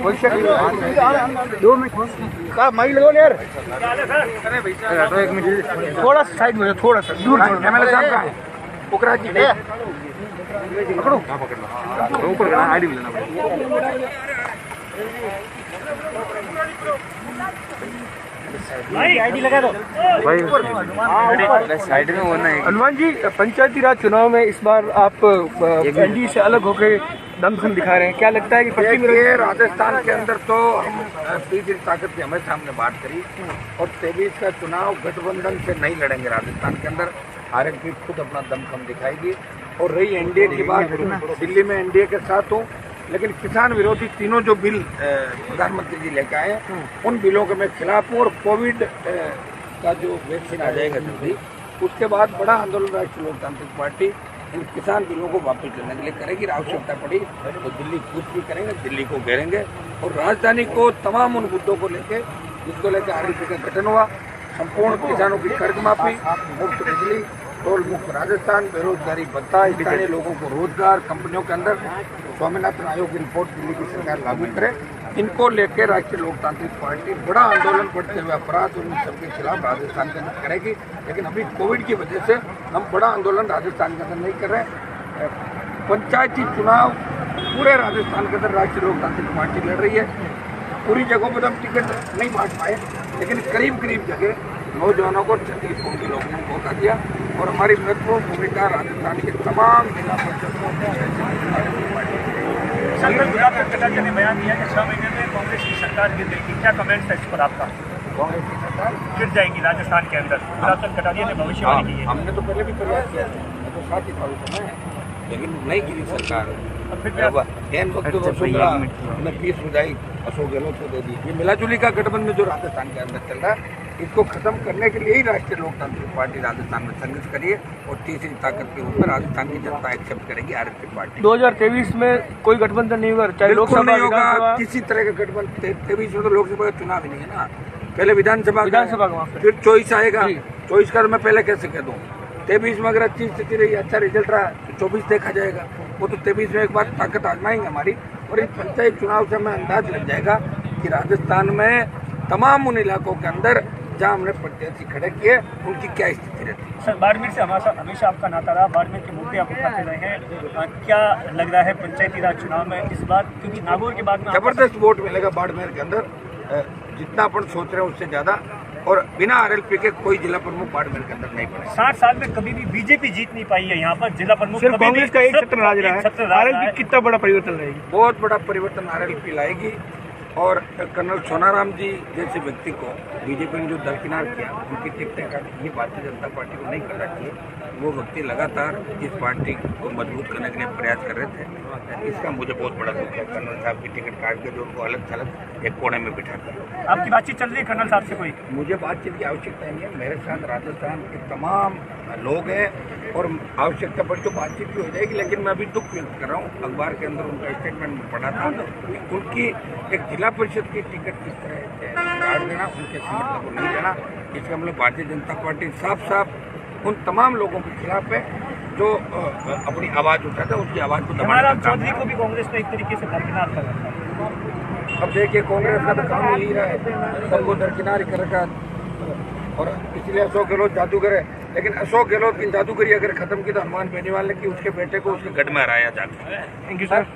2 minute का mic लगाओ यार। अरे एक मिनट, थोड़ा सा साइड में, थोड़ा सा दूर एमएलए साहब कहाँ है? पुकरा जी पकड़ो। ऊपर आईडी में लेना आईडी लगा दो भाई, साइड में होना है। हनुमान जी, पंचायती राज चुनाव में इस बार आप एनडीए से अलग होकर दमखम दिखा रहे हैं, क्या लगता है कि देखिए, राजस्थान के अंदर तो हम तीसरी ताकत की हमेशा हमने बात करी और 23 का चुनाव गठबंधन से नहीं लड़ेंगे। राजस्थान के अंदर आरएलपी खुद अपना दमखम दिखाएगी। और रही एनडीए की बात, दिल्ली में एनडीए के साथ हूँ, लेकिन किसान विरोधी तीनों जो बिल प्रधानमंत्री जी लेकर आए हैं उन बिलों के मैं खिलाफ हूँ। और कोविड का जो वैक्सीन आ जाएगा जल्दी, उसके बाद बड़ा आंदोलन राष्ट्रीय लोकतांत्रिक पार्टी इन किसान बिलों को वापस लेने के लिए करेगी। आवश्यकता पड़ी तो दिल्ली कूच भी करेंगे, दिल्ली को घेरेंगे और राजधानी को तमाम उन मुद्दों को लेके जिसको लेकर आरएलपी का गठन हुआ, संपूर्ण किसानों की कर्ज माफी, मुफ्त बिजली, टोल मुक्त राजस्थान, बेरोजगारी भत्ता, स्थानीय लोगों को रोजगार, कंपनियों के अंदर स्वामीनाथन आयोग की रिपोर्ट दिल्ली की सरकार लागू करे, इनको लेकर राष्ट्रीय लोकतांत्रिक पार्टी बड़ा आंदोलन बढ़ते हुए अपराध और इन सबके खिलाफ राजस्थान के अंदर करेगी। लेकिन अभी कोविड की वजह से हम बड़ा आंदोलन राजस्थान के अंदर नहीं कर रहे। पंचायती चुनाव पूरे राजस्थान के अंदर राष्ट्रीय लोकतांत्रिक पार्टी लड़ रही है। पूरी जगहों पर हम टिकट नहीं बांट पाए, लेकिन करीब करीब जगह नौजवानों को 36 कौम के लोगों ने मौका दिया और हमारी महत्वपूर्ण भूमिका राजस्थान के तमाम जिला परिषदों गुलाब चंद कटारिया ने बयान दिया कि 6 महीने में कांग्रेस की सरकार गिर गई थी, क्या कमेंट्स है इस पर आपका? कांग्रेस की सरकार गिर जाएगी राजस्थान के अंदर, गुलाब चंद कटारिया ने भविष्यवाणी की है। हमने तो पहले भी प्रयास किया, तो 7 ही साल समय है, लेकिन नहीं गिरी सरकार। एन वक्त हमने फीस बुझाई, अशोक गहलोत को दे दी। ये मिलाजुली का गठबंधन जो राजस्थान के अंदर चल रहा है, इसको खत्म करने के लिए ही राष्ट्रीय लोकतांत्रिक पार्टी राजस्थान में संघर्ष करिए और तीसरी ताकत के रूप में राजस्थान की जनता एक्सेप्ट करेगी आरएलपी पार्टी। 2023 में कोई गठबंधन नहीं होगा, चाहे लोकसभा नहीं होगा, किसी तरह का गठबंधन। 23 में तो लोकसभा का चुनाव ही नहीं है ना, पहले विधानसभा का, फिर चॉइस आएगा। चॉइस का मैं पहले कैसे कह दूँ? 23 में अगर अच्छी स्थिति रही, अच्छा रिजल्ट रहा तो 24 देखा जाएगा। वो तो 23 में एक बार ताकत आजमाएंगे हमारी। और इस पंचायत चुनाव से हमें अंदाज लग जाएगा कि राजस्थान में तमाम उन इलाकों के अंदर जहाँ हमने प्रत्याशी खड़े किए उनकी क्या स्थिति रहती है। सर, बाड़मेर से हमेशा आपका नाता रहा, बाड़मेर के मुद्दे आप उठाते रहे हैं, क्या लग रहा है पंचायती राज चुनाव में इस बार, क्योंकि नागौर के बाद में जबरदस्त वोट मिलेगा बाड़मेर के अंदर, जितना अपन सोच रहे हैं उससे ज्यादा। और बिना आरएलपी के कोई जिला प्रमुख बाड़मेर के अंदर नहीं बने। 60 साल में कभी भी बीजेपी जीत नहीं पाई है यहाँ पर, जिला प्रमुख सिर्फ कांग्रेस का एक छत्र राज रहा है। आरएलपी कितना बड़ा परिवर्तन लाएगी? बहुत बड़ा परिवर्तन आरएलपी लाएगी। और कर्नल सोनाराम जी जैसे व्यक्ति को बीजेपी ने जो दरकिनार किया, उनकी टिकटें काटी, ये भारतीय जनता पार्टी को नहीं करना चाहिए। वो व्यक्ति लगातार इस पार्टी को मजबूत करने के लिए प्रयास कर रहे थे, इसका मुझे बहुत बड़ा दुख है। कर्नल साहब की टिकट काट के जो उनको अलग थलग एक कोने में बिठा कर। आपकी बातचीत चल रही है कर्नल साहब से? कोई मुझे बातचीत की आवश्यकता नहीं है, मेरे साथ राजस्थान के तमाम लोग हैं और आवश्यकता पड़ी तो बातचीत भी हो जाएगी। लेकिन मैं अभी दुख व्यक्त कर रहा हूँ, अखबार के अंदर उनका स्टेटमेंट में पढ़ा था, उनकी एक जिला परिषद की टिकट किस तरह से काट देना, उनके समर्थन को नहीं देना, इसका मतलब भारतीय जनता पार्टी साफ साफ उन तमाम लोगों के खिलाफ है जो अपनी आवाज उठाते हैं, उसकी आवाज को दबाना। चौधरी को भी कांग्रेस ने एक तरीके से दरकिनार कर रखा है। अब देखिए, कांग्रेस का तो काम यही रहा है, सबको दरकिनार कर रखा, और इसलिए अशोक गहलोत जादूगर है। लेकिन अशोक गहलोत की जादूगरी अगर खत्म की तो हनुमान बेनीवाल ने की, उसके बेटे को उसके गढ़ में हराया जाकर। Thank you sir.